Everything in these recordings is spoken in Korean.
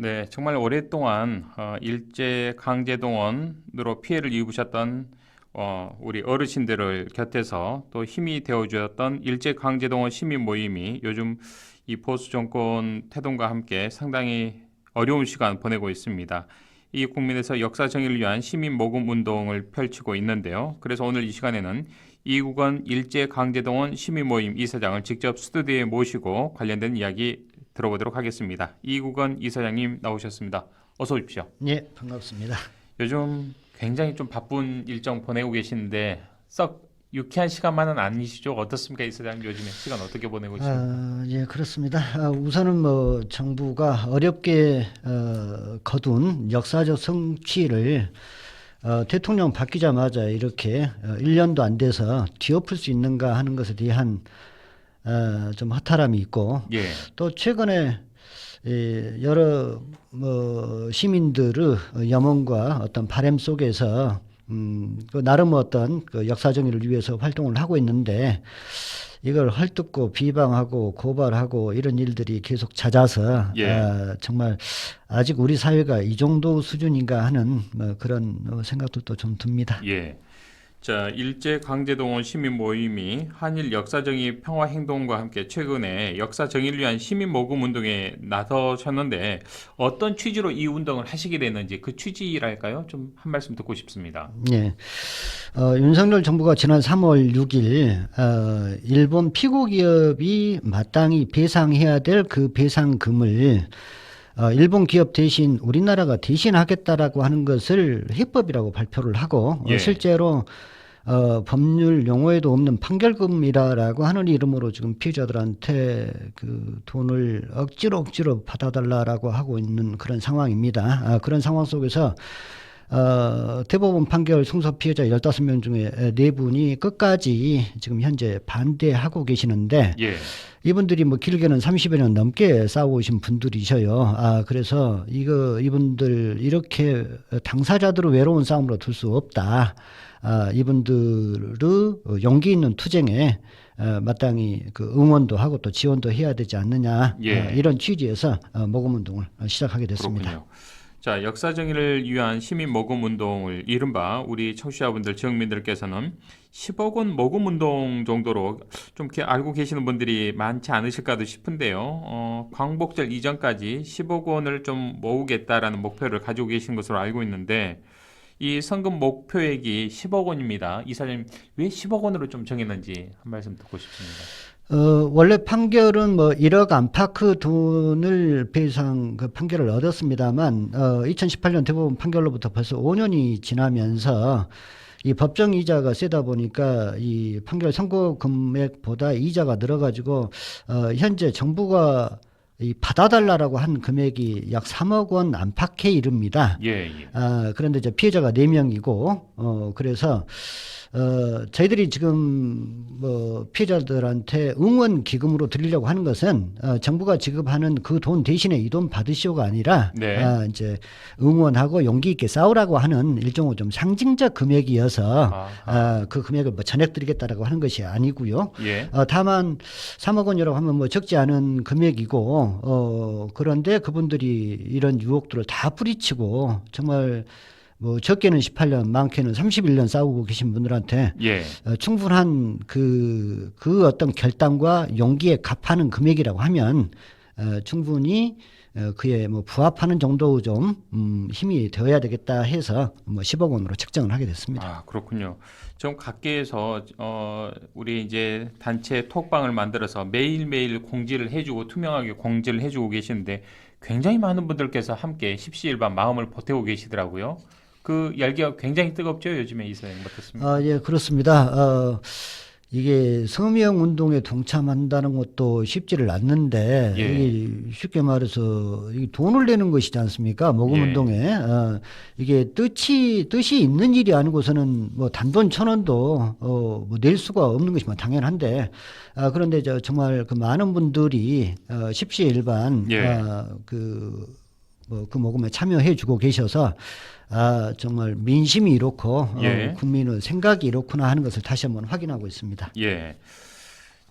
네, 정말 오랫동안 일제 강제동원으로 피해를 입으셨던 우리 어르신들을 곁에서 또 힘이 되어주었던 일제 강제동원 시민 모임이 요즘 이 보수 정권 태동과 함께 상당히 어려운 시간 보내고 있습니다. 이 국민에서 역사 정의를 위한 시민 모금 운동을 펼치고 있는데요. 그래서 오늘 이 시간에는 이국원 일제 강제동원 시민 모임 이사장을 직접 스튜디오에 모시고 관련된 이야기 들어보도록 하겠습니다. 이국원 이사장님 나오셨습니다. 어서 오십시오. 예, 반갑습니다. 요즘 굉장히 좀 바쁜 일정 보내고 계시는데 썩 유쾌한 시간만은 아니시죠? 어떻습니까, 이사장님? 요즘에 시간 어떻게 보내고 있습니까? 예, 그렇습니다. 우선은 뭐 정부가 어렵게 거둔 역사적 성취를 대통령 바뀌자마자 이렇게 1년도 안 돼서 뒤엎을 수 있는가 하는 것에 대한 좀 허탈함이 있고, 예, 또 최근에 여러 뭐 시민들의 염원과 어떤 바람 속에서 그 나름 어떤 그 역사 정의를 위해서 활동을 하고 있는데, 이걸 헐뜯고 비방하고 고발하고 이런 일들이 계속 잦아서 예. 정말 아직 우리 사회가 이 정도 수준인가 하는 뭐 그런 생각도 좀 듭니다. 예. 자, 일제 강제동원 시민 모임이 한일 역사정의 평화행동과 함께 최근에 역사정의를 위한 시민 모금 운동에 나서셨는데 어떤 취지로 이 운동을 하시게 됐는지 그 취지랄까요? 좀 한 말씀 듣고 싶습니다. 예. 윤석열 정부가 지난 3월 6일 일본 피고 기업이 마땅히 배상해야 될 그 배상금을 일본 기업 대신 우리나라가 대신하겠다라고 하는 것을 해법이라고 발표를 하고 예. 실제로 법률 용어에도 없는 판결금이라고 하는 이름으로 지금 피해자들한테 그 돈을 억지로 받아달라라고 하고 있는 그런 상황입니다. 그런 상황 속에서 대법원 판결 승소 피해자 15명 중에 4분이 끝까지 지금 현재 반대하고 계시는데, 예. 이분들이 뭐 길게는 30여 년 넘게 싸워오신 분들이셔요. 그래서 이분들 이렇게 당사자들을 외로운 싸움으로 둘 수 없다. 이분들의 용기 있는 투쟁에 마땅히 그 응원도 하고 또 지원도 해야 되지 않느냐. 예. 이런 취지에서 모금 운동을 시작하게 됐습니다. 그렇군요. 자, 역사 정의를 위한 시민 모금 운동을 이른바 우리 청취자분들, 지역민들께서는 10억 원 모금 운동 정도로 좀 이렇게 알고 계시는 분들이 많지 않으실까도 싶은데요. 광복절 이전까지 10억 원을 좀 모으겠다라는 목표를 가지고 계신 것으로 알고 있는데 이 성금 목표액이 10억 원입니다. 이사장님, 왜 10억 원으로 좀 정했는지 한 말씀 듣고 싶습니다. 원래 판결은 뭐 1억 안팎의 돈을 배상 그 판결을 얻었습니다만, 2018년 대법원 판결로부터 벌써 5년이 지나면서 이 법정 이자가 세다 보니까 이 판결 선고 금액보다 이자가 늘어가지고, 현재 정부가 이 받아달라고 한 금액이 약 3억 원 안팎에 이릅니다. 예, 예. 그런데 이제 피해자가 4명이고, 그래서 저희들이 지금 뭐 피해자들한테 응원 기금으로 드리려고 하는 것은 정부가 지급하는 그 돈 대신에 이 돈 받으시오가 아니라 네. 이제 응원하고 용기 있게 싸우라고 하는 일종의 좀 상징적 금액이어서 그 금액을 뭐 전액 드리겠다라고 하는 것이 아니고요. 예. 다만 3억 원이라고 하면 뭐 적지 않은 금액이고, 그런데 그분들이 이런 유혹들을 다 뿌리치고 정말 뭐 적게는 18년, 많게는 31년 싸우고 계신 분들한테 예. 충분한 그 어떤 결단과 용기에 값하는 금액이라고 하면 충분히 그에 뭐 부합하는 정도 좀 힘이 되어야 되겠다 해서 뭐 10억 원으로 책정을 하게 됐습니다. 아, 그렇군요. 좀 각계에서 우리 이제 단체 톡방을 만들어서 매일매일 공지를 해주고 투명하게 공지를 해주고 계시는데 굉장히 많은 분들께서 함께 십시일반 마음을 보태고 계시더라고요. 그 열기가 굉장히 뜨겁죠, 요즘에 이사님 어떻습니까? 예, 그렇습니다. 이게 서명 운동에 동참한다는 것도 쉽지를 않는데, 예. 이게 쉽게 말해서 이 돈을 내는 것이지 않습니까? 모금 예. 운동에. 이게 뜻이 있는 일이 아니고서는 뭐 단돈 1,000원도 뭐 낼 수가 없는 것이 뭐 당연한데, 그런데 정말 그 많은 분들이 십시일반 예. 그 모금에 참여해 주고 계셔서 정말 민심이 이렇고 예. 국민의 생각이 이렇구나 하는 것을 다시 한번 확인하고 있습니다. 예.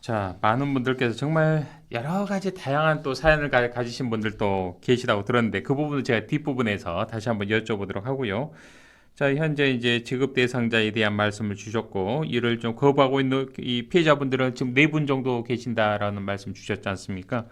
자, 많은 분들께서 정말 여러 가지 다양한 또 사연을 가지신 분들도 계시다고 들었는데 그 부분은 제가 뒷부분에서 다시 한번 여쭤보도록 하고요. 자, 현재 이제 지급 대상자에 대한 말씀을 주셨고 이를 좀 거부하고 있는 이 피해자분들은 지금 4분 정도 계신다라는 말씀 주셨지 않습니까?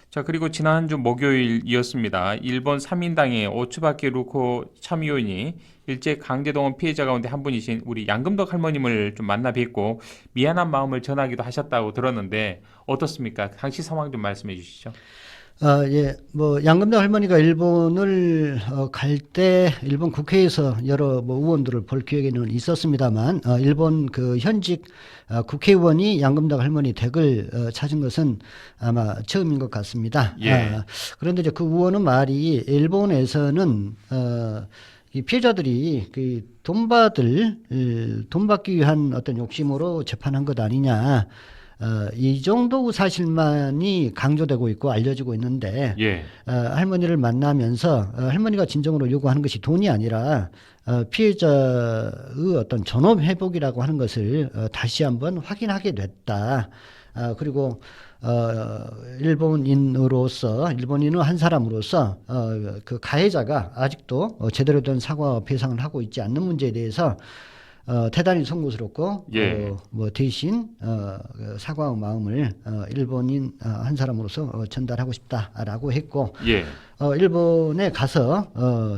자, 그리고 지난주 목요일이었습니다. 일본 3인당의 오츠바키 루코 참여인이 일제 강제동원 피해자 가운데 한 분이신 우리 양금덕 할머님을 좀 만나 뵙고 미안한 마음을 전하기도 하셨다고 들었는데 어떻습니까? 당시 상황 좀 말씀해 주시죠. 예, 뭐 양금덕 할머니가 일본을 갈 때 일본 국회에서 여러 뭐 의원들을 볼 기회는 있었습니다만 일본 그 현직 국회의원이 양금덕 할머니 댁을 찾은 것은 아마 처음인 것 같습니다. 예. 그런데 이제 그 의원은 말이 일본에서는 이 피해자들이 그 돈 받기 위한 어떤 욕심으로 재판한 것 아니냐. 이 정도 사실만이 강조되고 있고 알려지고 있는데 예. 할머니를 만나면서 할머니가 진정으로 요구하는 것이 돈이 아니라 피해자의 어떤 전업 회복이라고 하는 것을 다시 한번 확인하게 됐다. 그리고 일본인의 한 사람으로서 그 가해자가 아직도 제대로 된 사과와 배상을 하고 있지 않는 문제에 대해서 대단히 송구스럽고 예. 뭐 대신 그 사과의 마음을 일본인 한 사람으로서 전달하고 싶다라고 했고 예. 일본에 가서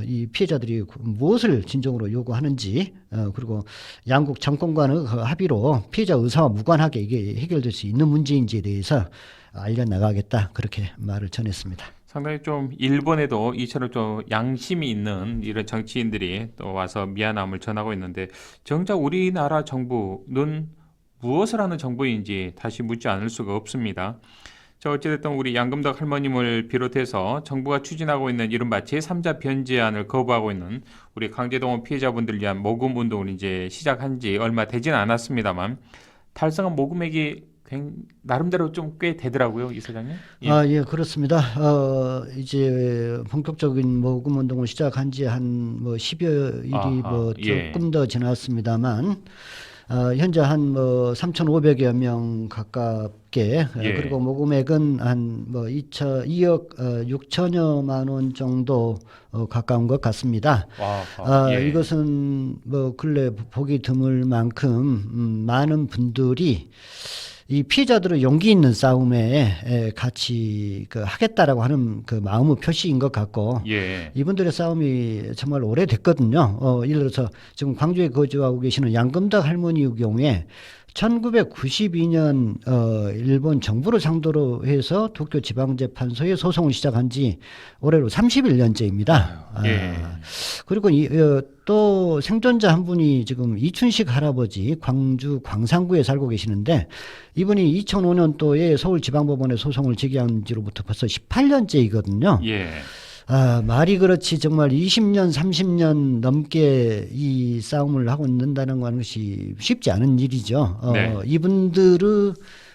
이 피해자들이 무엇을 진정으로 요구하는지 그리고 양국 정권 간의 그 합의로 피해자 의사와 무관하게 이게 해결될 수 있는 문제인지에 대해서 알려나가겠다 그렇게 말을 전했습니다. 상당히 좀 일본에도 이처럼 좀 양심이 있는 이런 정치인들이 또 와서 미안함을 전하고 있는데 정작 우리나라 정부는 무엇을 하는 정부인지 다시 묻지 않을 수가 없습니다. 자, 어찌됐든 우리 양금덕 할머님을 비롯해서 정부가 추진하고 있는 이른바 제3자 변제안을 거부하고 있는 우리 강제동원 피해자분들 위한 모금 운동을 이제 시작한 지 얼마 되진 않았습니다만 달성한 모금액이 나름대로 좀 꽤 되더라고요, 이사장님. 예. 예, 그렇습니다. 이제 본격적인 모금 운동을 시작한 지 한 뭐 10여 일이 아하, 뭐 예. 조금 더 지났습니다만 현재 한 뭐 3,500여 명 가깝게 예. 그리고 모금액은 한 뭐 2억 6천여만 원 정도 가까운 것 같습니다. 아하, 예. 이것은 뭐 근래 보기 드물 만큼 많은 분들이 이 피해자들의 용기 있는 싸움에 같이 하겠다라고 하는 그 마음의 표시인 것 같고 예. 이분들의 싸움이 정말 오래됐거든요. 예를 들어서 지금 광주에 거주하고 계시는 양금덕 할머니의 경우에 1992년 일본 정부를 상대로 해서 도쿄 지방재판소에 소송을 시작한 지 올해로 31년째입니다. 예. 그리고 또 생존자 한 분이 지금 이춘식 할아버지 광주 광산구에 살고 계시는데 이분이 2005년도에 서울지방법원에 소송을 제기한 지로부터 벌써 18년째이거든요. 예. 말이 그렇지 정말 20년, 30년 넘게 이 싸움을 하고 있는다는 것이 쉽지 않은 일이죠. 네. 이분들의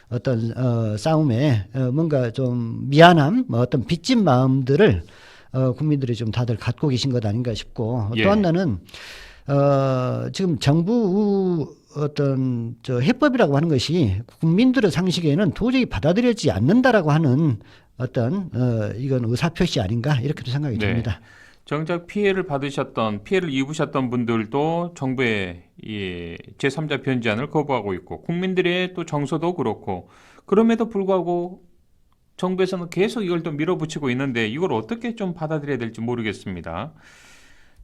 어떤 싸움에 뭔가 좀 미안함, 뭐 어떤 빚진 마음들을 국민들이 좀 다들 갖고 계신 것 아닌가 싶고 예. 또 하나는 지금 정부 어떤 해법이라고 하는 것이 국민들의 상식에는 도저히 받아들여지지 않는다라고 하는 어떤 이건 의사표시 아닌가 이렇게도 생각이 네. 듭니다. 정작 피해를 입으셨던 분들도 정부의 이 제3자 변제안을 거부하고 있고 국민들의 또 정서도 그렇고 그럼에도 불구하고 정부에서는 계속 이걸 또 밀어붙이고 있는데 이걸 어떻게 좀 받아들여야 될지 모르겠습니다.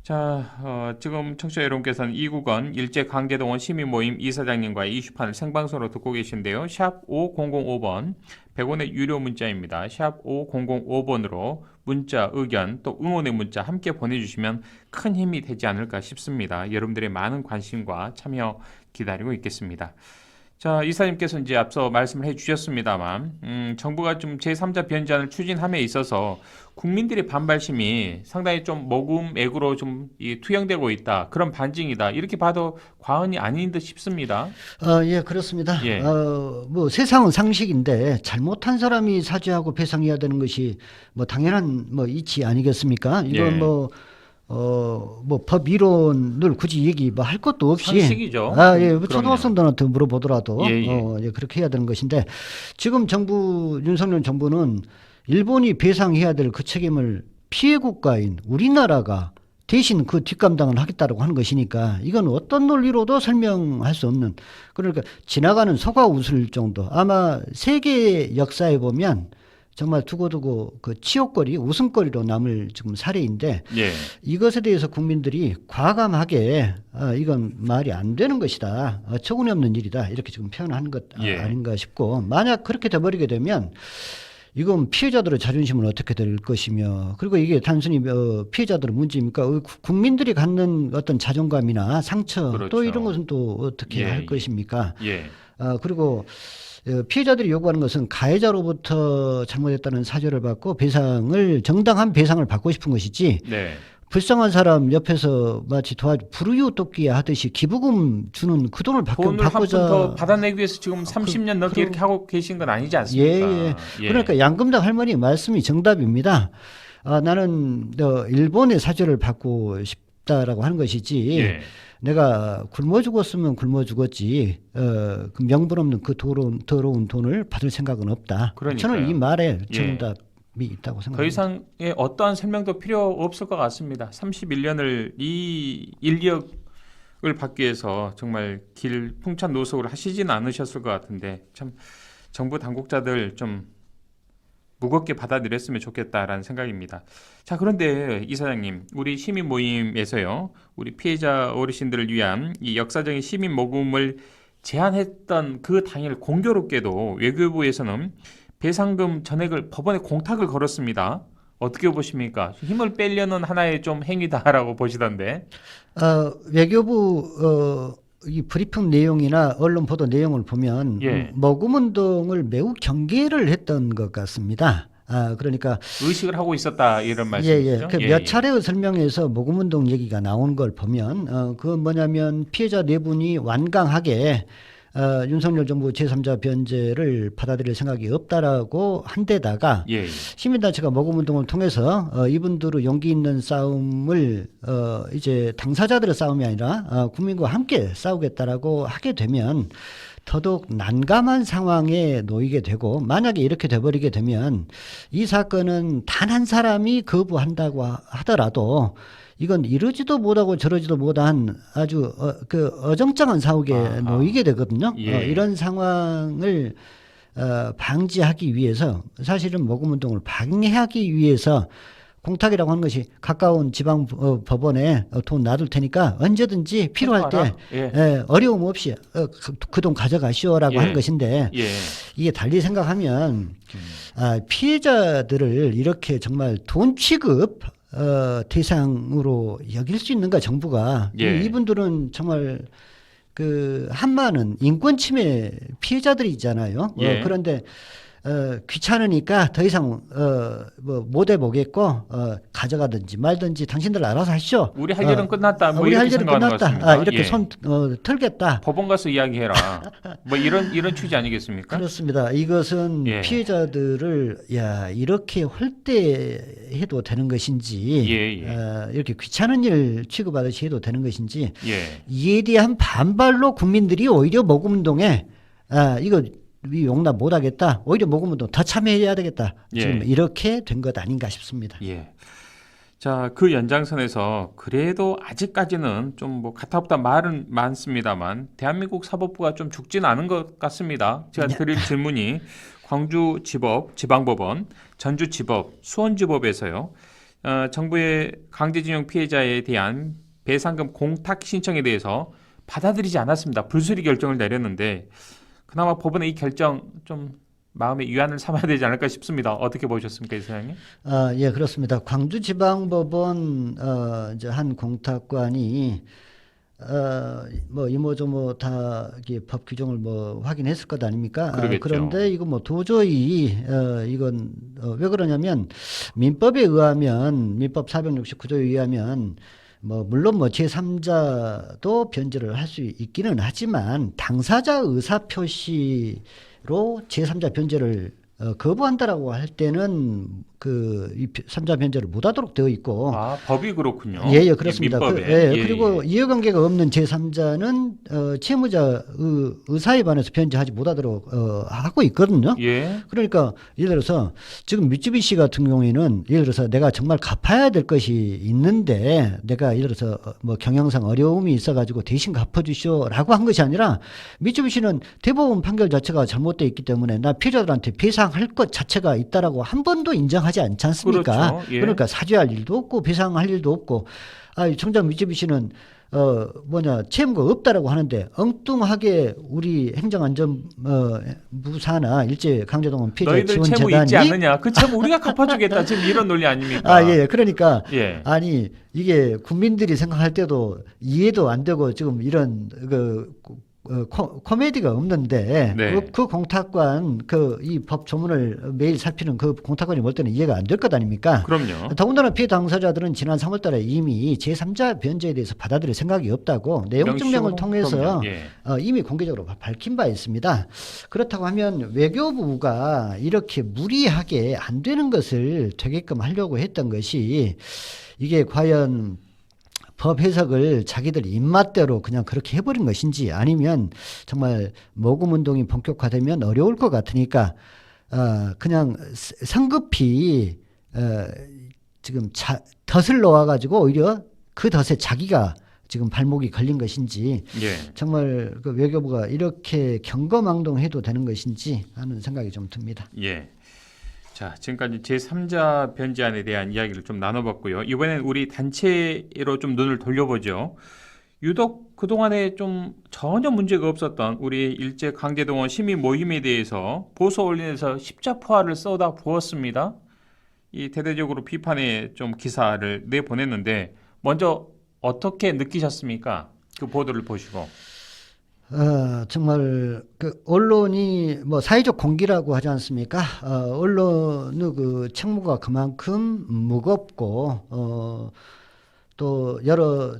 자, 지금 청취자 여러분께서는 이국원 일제강제동원 시민모임 이사장님과의 이슈판을 생방송으로 듣고 계신데요. 샵 5005번 100원의 유료 문자입니다. 샵 5005번으로 문자, 의견, 또 응원의 문자 함께 보내주시면 큰 힘이 되지 않을까 싶습니다. 여러분들의 많은 관심과 참여 기다리고 있겠습니다. 자, 이사님께서 이제 앞서 말씀을 해주셨습니다만, 정부가 좀 제3자 변제안을 추진함에 있어서 국민들의 반발심이 상당히 좀 모금액으로 좀 투영되고 있다. 그런 반증이다. 이렇게 봐도 과언이 아닌 듯 싶습니다. 예, 그렇습니다. 예. 뭐 세상은 상식인데 잘못한 사람이 사죄하고 배상해야 되는 것이 뭐 당연한 뭐 이치 아니겠습니까? 이건 예. 뭐 뭐 법 이론을 굳이 얘기 뭐 할 것도 없이 상식이죠. 예, 그럼요. 초등학생들한테 물어보더라도 예, 예. 예, 그렇게 해야 되는 것인데 지금 윤석열 정부는 일본이 배상해야 될 그 책임을 피해 국가인 우리나라가 대신 그 뒷감당을 하겠다라고 하는 것이니까 이건 어떤 논리로도 설명할 수 없는 그러니까 지나가는 소가 웃을 정도 아마 세계 역사에 보면 정말 두고두고 그 치욕거리 웃음거리로 남을 지금 사례인데 예. 이것에 대해서 국민들이 과감하게 이건 말이 안 되는 것이다. 어처구니없는 일이다. 이렇게 지금 표현하는 것 예. 아닌가 싶고 만약 그렇게 돼버리게 되면 이건 피해자들의 자존심은 어떻게 될 것이며 그리고 이게 단순히 피해자들의 문제입니까? 국민들이 갖는 어떤 자존감이나 상처 그렇죠. 또 이런 것은 또 어떻게 예, 할 예. 것입니까? 예. 그리고 피해자들이 요구하는 것은 가해자로부터 잘못했다는 사죄를 받고 정당한 배상을 받고 싶은 것이지 네. 불쌍한 사람 옆에서 마치 불우유 돕기 하듯이 기부금 주는 그 돈을 돈을 한 푼 받고자 더 받아내기 위해서 지금 30년 넘게 이렇게 하고 계신 건 아니지 않습니까? 예. 그러니까 양금당 할머니 말씀이 정답입니다. 나는 일본의 사죄를 받고 싶다라고 하는 것이지 예. 내가 굶어 죽었으면 굶어 죽었지 그 명분 없는 그 더러운 돈을 받을 생각은 없다. 그러니까요. 저는 이 말에 예. 정답이 있다고 생각합니다. 더 이상의 어떠한 설명도 필요 없을 것 같습니다. 31년을 이 인력을 받기 위해서 정말 길 풍찬 노숙을 하시지는 않으셨을 것 같은데 참 정부 당국자들 좀 무겁게 받아들였으면 좋겠다라는 생각입니다. 자, 그런데 이사장님, 우리 시민 모임에서요, 우리 피해자 어르신들을 위한 이 역사적인 시민 모금을 제안했던 그 당일 공교롭게도 외교부에서는 배상금 전액을 법원에 공탁을 걸었습니다. 어떻게 보십니까? 힘을 빼려는 하나의 좀 행위다라고 보시던데. 외교부 이 브리핑 내용이나 언론 보도 내용을 보면 예. 모금 운동을 매우 경계를 했던 것 같습니다. 그러니까 의식을 하고 있었다 이런 말씀이시죠? 몇 차례의 설명에서 모금 운동 얘기가 나온 걸 보면 그건 뭐냐면 피해자 네 분이 완강하게 윤석열 정부 제3자 변제를 받아들일 생각이 없다라고 한 데다가 예. 시민단체가 모금운동을 통해서 이분들의 용기 있는 싸움을 이제 당사자들의 싸움이 아니라 국민과 함께 싸우겠다라고 하게 되면 더더욱 난감한 상황에 놓이게 되고 만약에 이렇게 돼버리게 되면 이 사건은 단 한 사람이 거부한다고 하더라도 이건 이러지도 못하고 저러지도 못한 아주 어정쩡한 사옥에 놓이게 되거든요. 예. 이런 상황을 방지하기 위해서 사실은 모금운동을 방해하기 위해서 공탁이라고 하는 것이 가까운 지방 법원에 돈 놔둘 테니까 언제든지 필요할 때 어려움 없이 그 돈 가져가시오라고 하는 것인데 이게 달리 생각하면 피해자들을 이렇게 정말 돈 취급 대상으로 여길 수 있는가 정부가 이분들은 정말 그 한마는 인권 침해 피해자들이잖아요. 그런데 귀찮으니까 더 이상 뭐 못 해보겠고 가져가든지 말든지 당신들 알아서 하시오. 우리 할 일은 끝났다. 뭐 우리 할 이렇게 일은 생각하는 것 끝났다. 같습니다. 이렇게 손 털겠다. 법원 가서 이야기해라. 뭐 이런 취지 아니겠습니까? 그렇습니다. 이것은 피해자들을 이렇게 홀대해도 되는 것인지 이렇게 귀찮은 일 취급하듯이 해도 되는 것인지 이에 대한 반발로 국민들이 오히려 모금운동에 이거 용납 못하겠다. 오히려 모금운동 더 참여해야 되겠다. 지금 이렇게 된 것 아닌가 싶습니다. 자, 그 연장선에서 그래도 아직까지는 좀 뭐 가타없다 말은 많습니다만 대한민국 사법부가 좀 죽지는 않은 것 같습니다. 제가 드릴 질문이 광주지법, 지방법원, 전주지법, 수원지법에서요. 정부의 강제징용 피해자에 대한 배상금 공탁 신청에 대해서 받아들이지 않았습니다. 불수리 결정을 내렸는데 그나마 법원의 이 결정 좀 마음의 위안을 삼아야 되지 않을까 싶습니다. 어떻게 보셨습니까, 이사장님? 예, 그렇습니다. 광주지방법원 이제 한 공탁관이 뭐 이모저모 다 법 규정을 뭐 확인했을 것 아닙니까? 그런데 이거 뭐 도저히 이건 왜 그러냐면 민법 469조에 의하면 물론 제3자도 변제를 할 수 있기는 하지만 당사자 의사 표시로 제3자 변제를 거부한다라고 할 때는 이 삼자 변제를 못하도록 되어 있고, 아, 법이 그렇군요. 예, 예, 그렇습니다. 민법에. 예, 그리고 예. 이해관계가 없는 제3자는 채무자 의사에 반해서 변제하지 못하도록 하고 있거든요. 예. 그러니까 예를 들어서 지금 미쯔비시 같은 경우에는 예를 들어서 내가 정말 갚아야 될 것이 있는데 내가 예를 들어서 뭐 경영상 어려움이 있어가지고 대신 갚아주시오라고 한 것이 아니라 미쯔비시는 대법원 판결 자체가 잘못되어 있기 때문에 나 피해자들한테 배상할 것 자체가 있다라고 한 번도 인정하지 않지 않습니까? 그렇죠. 예. 그러니까 사죄할 일도 없고 배상할 일도 없고, 정작 미쯔비시는 채무가 없다라고 하는데 엉뚱하게 우리 행정안전부사나 일제강제동원 피해자 너희들 채무 지원재단이 있지 않느냐? 그 채무 우리가 갚아주겠다. 지금 이런 논리 아닙니까? 예. 그러니까 예. 아니 이게 국민들이 생각할 때도 이해도 안 되고 지금 이런 코미디가 없는데 네. 그 공탁관 이 법 조문을 매일 살피는 그 공탁관이 볼 때는 이해가 안 될 것 아닙니까? 그럼요. 더군다나 피해 당사자들은 지난 3월 달에 이미 제3자 변제에 대해서 받아들일 생각이 없다고 내용 증명을 명시적으로? 통해서 그럼요. 예. 이미 공개적으로 밝힌 바 있습니다. 그렇다고 하면 외교부가 이렇게 무리하게 안 되는 것을 되게끔 하려고 했던 것이 이게 과연 법 해석을 자기들 입맛대로 그냥 그렇게 해버린 것인지 아니면 정말 모금 운동이 본격화되면 어려울 것 같으니까 그냥 성급히 지금 덫을 놓아가지고 오히려 그 덫에 자기가 지금 발목이 걸린 것인지 예. 정말 그 외교부가 이렇게 경거망동해도 되는 것인지 하는 생각이 좀 듭니다. 예. 자, 지금까지 제3자 변제안에 대한 이야기를 좀 나눠봤고요. 이번엔 우리 단체로 좀 눈을 돌려보죠. 유독 그동안에 좀 전혀 문제가 없었던 우리 일제 강제동원 시민 모임에 대해서 보수 언론에서 십자포화를 쏟아 부었습니다. 이 대대적으로 비판의 좀 기사를 내보냈는데 먼저 어떻게 느끼셨습니까? 그 보도를 보시고. 정말 그 언론이 뭐 사회적 공기라고 하지 않습니까? 언론의 그 책무가 그만큼 무겁고 또 여러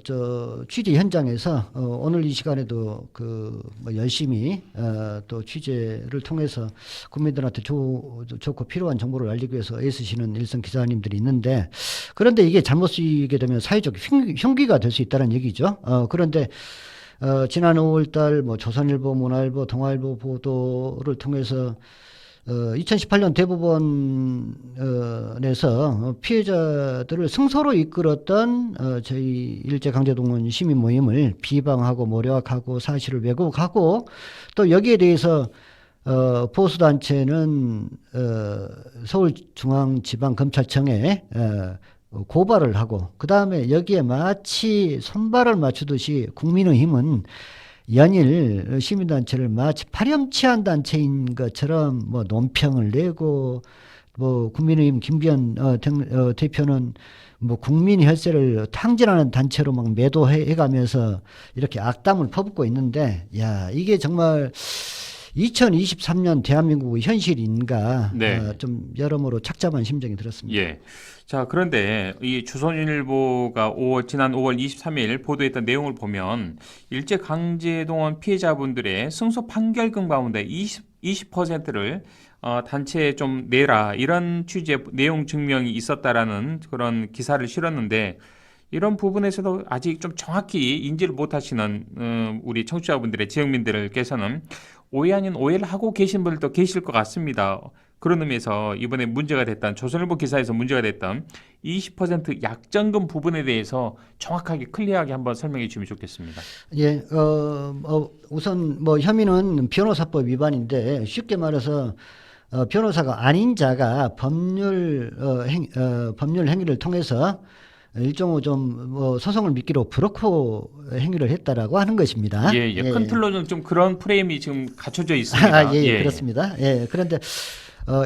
취재 현장에서 오늘 이 시간에도 뭐 열심히 또 취재를 통해서 국민들한테 좋고 필요한 정보를 알리기 위해서 애쓰시는 일선 기자님들이 있는데, 그런데 이게 잘못 쓰이게 되면 사회적 흉기가 될 수 있다는 얘기죠. 그런데 지난 5월달 뭐 조선일보, 문화일보, 동아일보 보도를 통해서 2018년 대법원에서 피해자들을 승소로 이끌었던 저희 일제강제동원 시민 모임을 비방하고 모략하고 사실을 왜곡하고 또 여기에 대해서 보수단체는 서울중앙지방검찰청에 고발을 하고 그 다음에 여기에 마치 손발을 맞추듯이 국민의힘은 연일 시민단체를 마치 파렴치한 단체인 것처럼 뭐 논평을 내고 뭐 국민의힘 김기현 대표는 뭐 국민 혈세를 탕진하는 단체로 막 매도해가면서 이렇게 악담을 퍼붓고 있는데, 야, 이게 정말 2023년 대한민국의 현실인가 네. 좀 여러모로 착잡한 심정이 들었습니다. 예. 자, 그런데 이 조선일보가 지난 5월 23일 보도했던 내용을 보면 일제 강제동원 피해자분들의 승소 판결금 가운데 20%를 단체에 좀 내라, 이런 취지의 내용 증명이 있었다라는 그런 기사를 실었는데, 이런 부분에서도 아직 좀 정확히 인지를 못하시는 우리 청취자분들의 지역민들께서는 오해 아닌 오해를 하고 계신 분들도 계실 것 같습니다. 그런 의미에서 이번에 문제가 됐던 조선일보 기사에서 문제가 됐던 20% 약정금 부분에 대해서 정확하게 클리어하게 한번 설명해 주시면 좋겠습니다. 예, 우선 뭐 혐의는 변호사법 위반인데 쉽게 말해서 변호사가 아닌 자가 법률 행위를 통해서 일종의 뭐 소송을 미끼로 브로커 행위를 했다라고 하는 것입니다. 예. 컨트롤은 좀 그런 프레임이 지금 갖춰져 있습니다. 예, 그렇습니다. 예, 그런데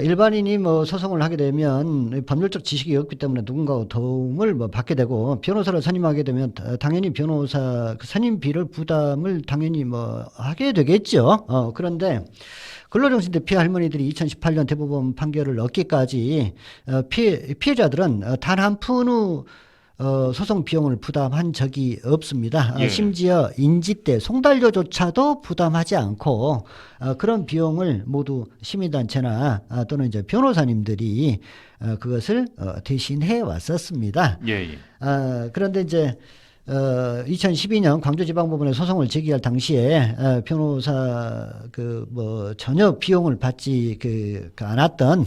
일반인이 뭐 소송을 하게 되면 법률적 지식이 없기 때문에 누군가 도움을 뭐 받게 되고, 변호사를 선임하게 되면 당연히 변호사 선임비를 부담을 당연히 뭐 하게 되겠죠. 그런데 근로정신대 피해 할머니들이 2018년 대법원 판결을 얻기까지 피해자들은 단 한 푼의 소송 비용을 부담한 적이 없습니다. 예. 심지어 인지대 송달료조차도 부담하지 않고 그런 비용을 모두 시민단체나 또는 이제 변호사님들이 그것을 대신해 왔었습니다. 예, 예. 그런데 이제 2012년 광주지방법원에 소송을 제기할 당시에 변호사 뭐 전혀 비용을 받지 않았던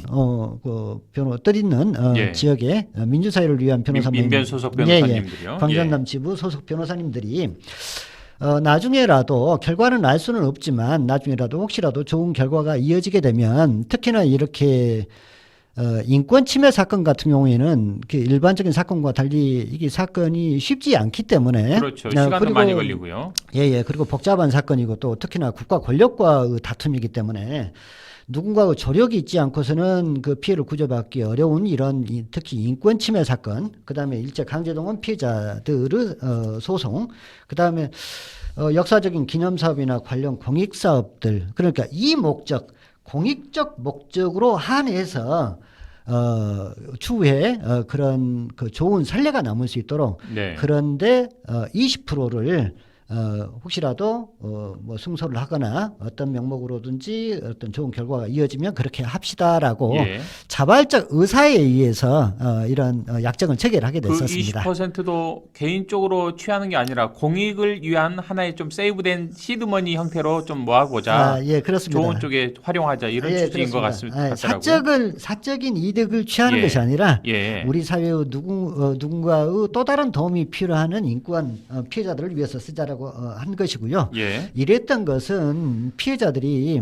변호 뜻있는 예. 지역의 민주사회를 위한 변호사님 민변 소속 변호사님들이요. 광전남 지부 소속 변호사님들이 나중에라도 결과는 알 수는 없지만 나중에라도 혹시라도 좋은 결과가 이어지게 되면 특히나 이렇게 인권 침해 사건 같은 경우에는 그 일반적인 사건과 달리 이게 사건이 쉽지 않기 때문에 그렇죠. 시간도 그리고 많이 걸리고요. 예, 그리고 복잡한 사건이고 또 특히나 국가 권력과의 다툼이기 때문에 누군가의 조력이 있지 않고서는 그 피해를 구제받기 어려운 이런 특히 인권 침해 사건, 그다음에 일제 강제동원 피해자들의 소송, 그다음에 역사적인 기념 사업이나 관련 공익 사업들, 그러니까 이 목적 공익적 목적으로 한해서 추후에 그런 그 좋은 선례가 남을 수 있도록 네. 그런데 20%를 혹시라도 뭐 승소를 하거나 어떤 명목으로든지 어떤 좋은 결과가 이어지면 그렇게 합시다라고 예. 자발적 의사에 의해서 이런 약정을 체결하게 그 됐었습니다. 20%도 개인적으로 취하는 게 아니라 공익을 위한 하나의 좀 세이브된 시드머니 형태로 좀 모아보자. 예, 그렇습니다. 좋은 쪽에 활용하자 이런 예, 취지인 것 그렇습니다. 같더라고요. 사적인 이득을 취하는 예. 것이 아니라 예. 우리 사회의 누군가의 또 다른 도움이 필요한 인권 피해자들을 위해서 쓰자라고 한 것이고요. 예. 이랬던 것은 피해자들이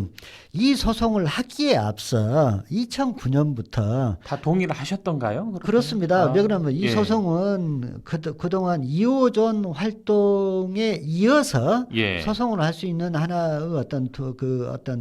이 소송을 하기에 앞서 2009년부터 다 동의를 하셨던가요? 그렇게? 그렇습니다. 왜 그러면 이 예. 소송은 그동안 2호존 활동에 이어서 예. 소송을 할 수 있는 하나의 어떤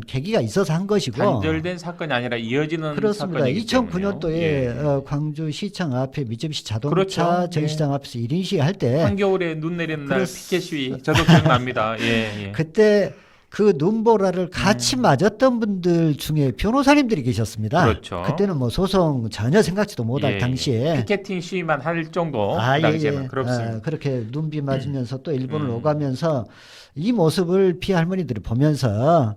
계기가 있어서 한 것이고 단절된 사건이 아니라 이어지는 그렇습니다. 사건이기 때문에요. 2009년도에 예. 광주시청 앞에 미쯔비시 자동차 그렇죠. 전시장 앞에서 1인 시위 할 때 한겨울에 눈 내리는 날 피켓 시위 저도 기억납니다. 예. 그때 그 눈보라를 같이 맞았던 분들 중에 변호사님들이 계셨습니다. 그렇죠. 그때는 뭐 소송 전혀 생각지도 못할 예. 당시에 피켓팅 시위만 할 정도 그 예. 당시에는 그렇습니다. 그렇게 눈비 맞으면서 또 일본을 오가면서 이 모습을 피해 할머니들이 보면서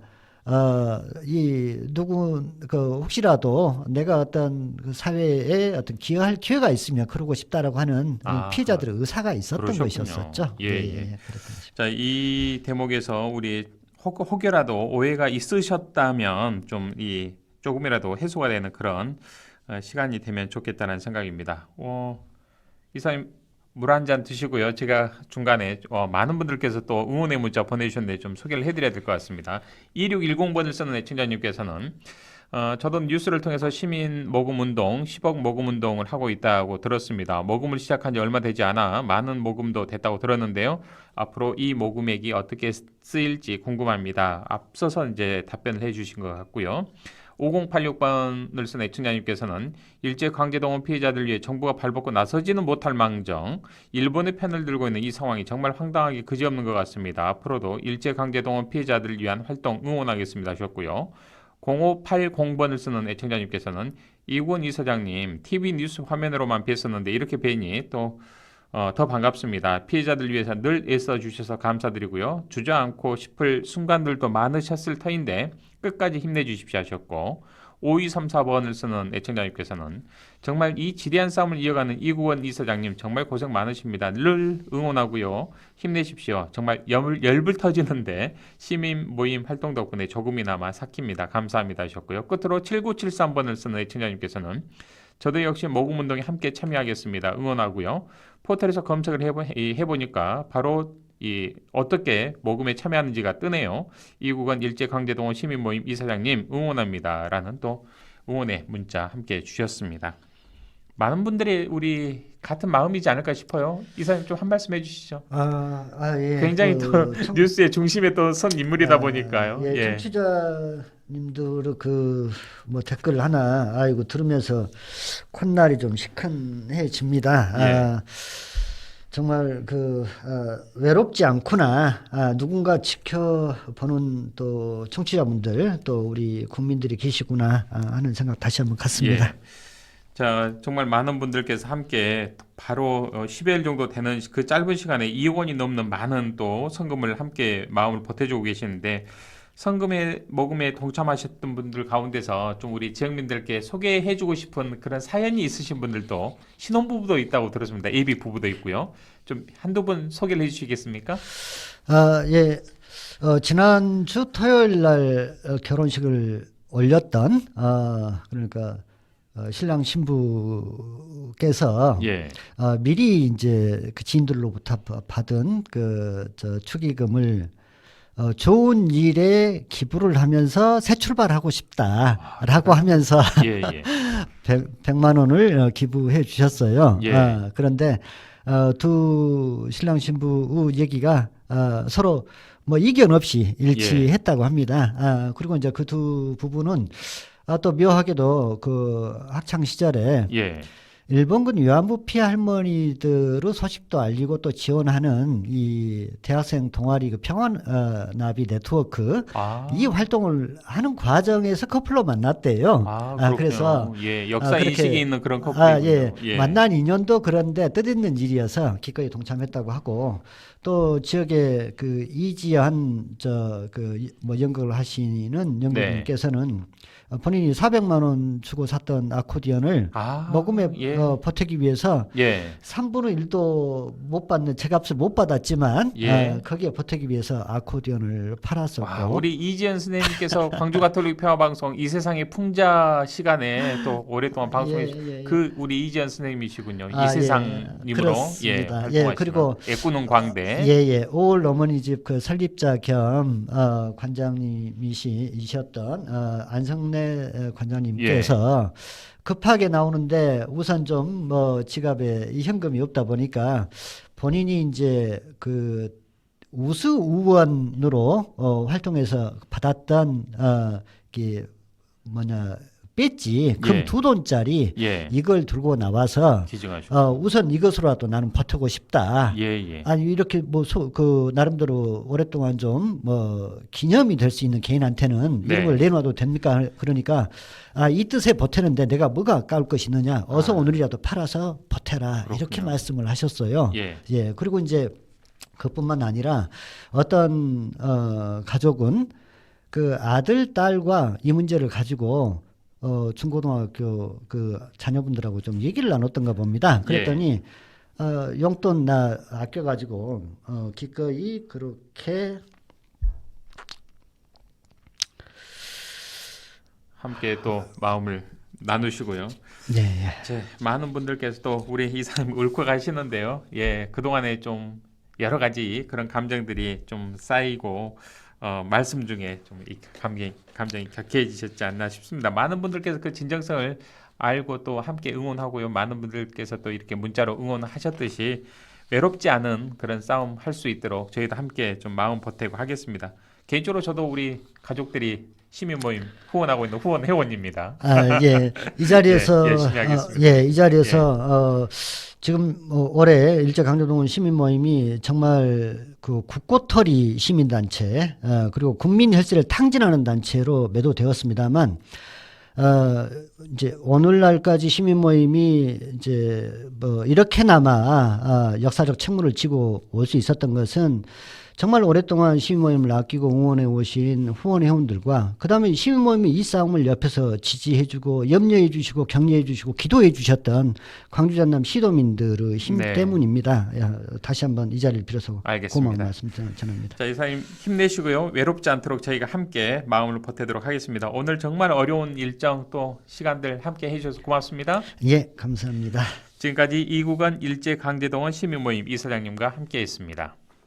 혹시라도 내가 어떤 그 사회에 어떤 기여할 기회가 있으면 그러고 싶다라고 하는 피해자들의 의사가 있었던 그러셨군요. 것이었었죠. 예. 그렇군요. 자, 이 대목에서 우리 혹여라도 오해가 있으셨다면 조금이라도 해소가 되는 그런 시간이 되면 좋겠다는 생각입니다. 이사님 물 한 잔 드시고요. 제가 중간에 많은 분들께서 또 응원의 문자 보내주셨는데 좀 소개를 해드려야 될 것 같습니다. 2610번을 쓰는 애청자님께서는 저도 뉴스를 통해서 시민 모금 운동, 10억 모금 운동을 하고 있다고 들었습니다. 모금을 시작한 지 얼마 되지 않아 많은 모금도 됐다고 들었는데요. 앞으로 이 모금액이 어떻게 쓰일지 궁금합니다. 앞서서 이제 답변을 해주신 것 같고요. 5086번을 쓴 애청자님께서는 일제강제동원 피해자들 위해 정부가 발벗고 나서지는 못할 망정 일본의 편을 들고 있는 이 상황이 정말 황당하기 그지없는 것 같습니다. 앞으로도 일제강제동원 피해자들을 위한 활동 응원하겠습니다 하셨고요. 0580번을 쓰는 애청자님께서는 이구원 이사장님 TV 뉴스 화면으로만 뵀었는데 이렇게 뵈니 또 더 반갑습니다. 피해자들 위해서 늘 애써주셔서 감사드리고요. 주저앉고 싶을 순간들도 많으셨을 터인데 끝까지 힘내주십시오 하셨고 5234번을 쓰는 애청자님께서는 정말 이 지대한 싸움을 이어가는 이구원 이사장님 정말 고생 많으십니다. 늘 응원하고요. 힘내십시오. 정말 열불 터지는데 시민 모임 활동 덕분에 조금이나마 삭힙니다. 감사합니다 하셨고요. 끝으로 7973번을 쓰는 애청자님께서는 저도 역시 모금운동에 함께 참여하겠습니다. 응원하고요. 포털에서 검색을 해보니까 바로 어떻게 모금에 참여하는지가 뜨네요. 이구건 일제강제동원 시민모임 이사장님 응원합니다. 라는 또 응원의 문자 함께 주셨습니다. 많은 분들이 우리 같은 마음이지 않을까 싶어요. 이사님 좀 한 말씀 해주시죠. 예. 굉장히 또 뉴스의 중심에 또 선 인물이다 보니까요. 예. 청취자님들 뭐 댓글 하나 들으면서 콧날이 좀 시큰해집니다. 정말 외롭지 않구나. 누군가 지켜보는 또 청취자분들 또 우리 국민들이 계시구나 하는 생각 다시 한번 갖습니다. 자, 정말 많은 분들께서 함께 바로 10일 정도 되는 그 짧은 시간에 2억 원이 넘는 많은 또 성금을 함께 마음을 보태주고 계시는데 성금의 모금에 동참하셨던 분들 가운데서 좀 우리 지역민들께 소개해주고 싶은 그런 사연이 있으신 분들도 신혼부부도 있다고 들었습니다. 예비 부부도 있고요. 좀 한두 분 소개를 해주시겠습니까? 예. 지난주 토요일 날 결혼식을 올렸던, 그러니까, 신랑 신부께서, 예. 미리 이제 그 지인들로부터 받은 축의금을 좋은 일에 기부를 하면서 새 출발하고 싶다라고 하면서 예, 예. 100만 원을 기부해 주셨어요. 예. 그런데 두 신랑 신부 얘기가 서로 뭐 이견 없이 일치했다고 합니다. 그리고 이제 그 두 부부는 또 묘하게도 그 학창 시절에 예. 일본군 위안부 피해 할머니들의 소식도 알리고 또 지원하는 이 대학생 동아리 그 평화 나비 네트워크 아. 이 활동을 하는 과정에서 커플로 만났대요. 그렇군요. 그래서 예, 역사 그렇게 인식이 있는 그런 커플이군요. 예. 만난 인연도 그런데 뜻있는 일이어서 기꺼이 동참했다고 하고 또 지역에 그 이지한 뭐 연극을 하시는 연극님께서는 본인이 400만 원 주고 샀던 아코디언을 모금에 예. 보태기 위해서 예. 3분의 1도 못 받는 제값을 못 받았지만 예. 거기에 보태기 위해서 아코디언을 팔았었고 우리 이지연 선생님께서 광주 가톨릭 평화 방송 이 세상의 풍자 시간에 또 오랫동안 방송해 그 우리 이지연 선생님이시군요. 이 세상님으로 그렇습니다. 그리고 애꾸는 광대. 예. 오을 어머니 집 그 설립자 겸 관장님이셨던 안성래 관장님께서 급하게 나오는데 우선 좀 뭐 지갑에 이 현금이 없다 보니까 본인이 이제 그 우수우원으로 활동해서 받았던 이게 배지 금 2돈짜리 이걸 들고 나와서 우선 이것으로라도 나는 버티고 싶다. 아니 이렇게 뭐 나름대로 오랫동안 좀 뭐 기념이 될 수 있는 개인한테는 이런 걸 내놔도 됩니까? 그러니까 이 뜻에 보태는데 내가 뭐가 아까울 것이 있느냐? 어서 오늘이라도 팔아서 보태라. 그렇군요. 이렇게 말씀을 하셨어요. 예. 그리고 이제 그뿐만 아니라 어떤 가족은 그 아들 딸과 이 문제를 가지고 중고등학교 그 자녀분들하고 좀 얘기를 나눴던가 봅니다. 그랬더니 용돈 나 아껴가지고 기꺼이 그렇게 함께 또 마음을 나누시고요. 많은 분들께서 또 우리 이사님 울컥 하시는데요. 그동안에 좀 여러 가지 그런 감정들이 좀 쌓이고 말씀 중에 좀 이 감정이 격해지셨지 않나 싶습니다. 많은 분들께서 그 진정성을 알고 또 함께 응원하고요. 많은 분들께서 또 이렇게 문자로 응원하셨듯이 외롭지 않은 그런 싸움 할 수 있도록 저희도 함께 좀 마음 보태고 하겠습니다. 개인적으로 저도 우리 가족들이 시민 모임 후원하고 있는 후원 회원입니다. 이 자리에서 열심히 하겠습니다. 이 자리에서 지금 올해 일제강제동원 시민 모임이 정말 그 국고털이 시민단체 그리고 국민 혈세를 탕진하는 단체로 매도되었습니다만 이제 오늘날까지 시민 모임이 이제 뭐 이렇게나마 역사적 책무를 지고 올 수 있었던 것은 정말 오랫동안 시민모임을 아끼고 응원해 오신 후원 회원들과 그다음에 시민모임이 이 싸움을 옆에서 지지해주고 염려해 주시고 격려해 주시고 기도해 주셨던 광주 전남 시도민들의 힘 때문입니다. 다시 한번 이 자리를 빌어서 고마운 말씀 전합니다. 자, 이사님 힘내시고요. 외롭지 않도록 저희가 함께 마음을 보태도록 하겠습니다. 오늘 정말 어려운 일정 또 시간들 함께 해주셔서 고맙습니다. 감사합니다. 지금까지 이구간 일제강제동원 시민모임 이사장님과 함께했습니다.